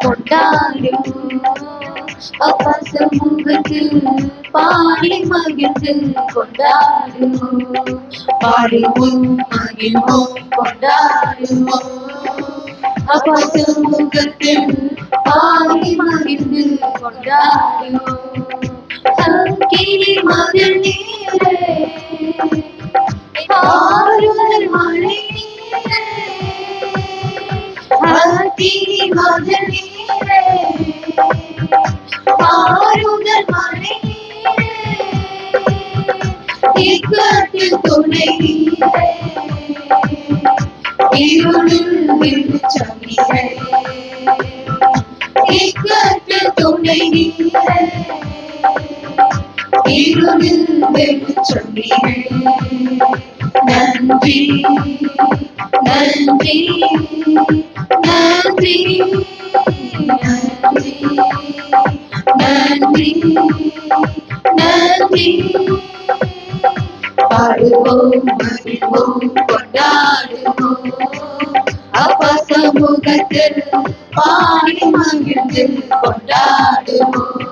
கொண்டாடும் அப்பா சமூகத்தில் பாடி மகிழ்ந்து கொண்டாடுவோம், பாடுவோம் மகிழ்வோம் கொண்டாடுவோம். அப்பா சமூகத்தில் பாடி மகிழ்ந்து கொண்டாடுவோம். அக்கினி மதில் நீரே, ஆறுதல் மழை நீரே, அக்கினி மதில் நீரே, ஆறுதல் மழை நீரே, இக்கட்டில் துணை நீரே, இருளில் வெளிச்சம் நீரே, இக்கட்டில் துணை நீரே, இருளில் வெளிச்சம் நீரே. நன்றி நன்றி நன்றி நன்றி நன்றி நன்றி. பாடுவோம் மகிழ்வோம் கொண்டாடுவோம், அப்பா சமூகத்தில் பாடி மகிழ்ந்து கொண்டாடுவோம்,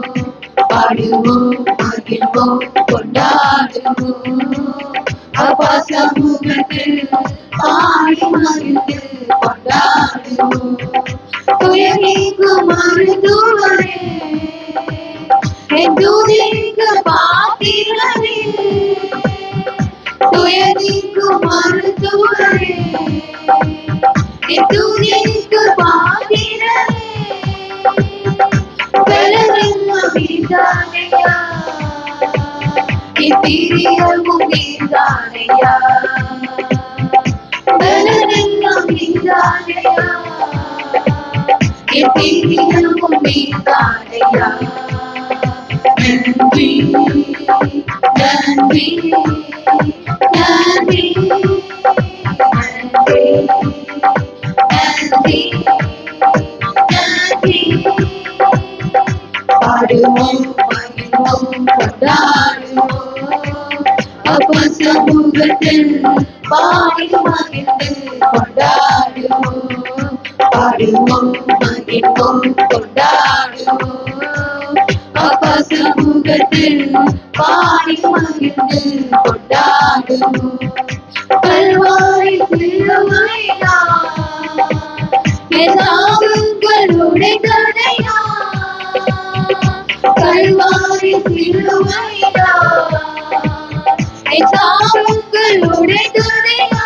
பாடுவோம் மகிழ்வோம் கொண்டாடுவோம். அப்பா சமூகத்தில் பாடி மகிழ்ந்து கொண்டாடுவோம். துயரிக்கும் மருத்துவரே, என் துதிக்கு பாத்திரரே, துயரிக்கும் மருத்துவரே, என் துதிக்கு பாத்திரரே, பலரெல்லாம் நீதானையா, எத்திரியமும் நீதானையா, பலரெல்லாம் நீதானையா, எத்திரியமும் நீதானையா. நன்றி நன்றி நன்றி நன்றி நன்றி நன்றி. பாடுவோம் மகிழ்வோம் கொண்டாடுவோம், அப்பா சமூகத்தில் பாடி மகிழ்ந்து கொண்டாடுவோம், பாடுவோம் மகிழ்வோம் கொண்டாடுவோம். அப்பா சமூகத்தில் பாடி மகிழ்ந்து கொண்டாடுவோம். கல்வாரி சிலுவையா, என் தாகங்கள் உடைந்ததையா, கல்வாரி சிலுவையா, என் தாகங்கள் உடைந்ததையா,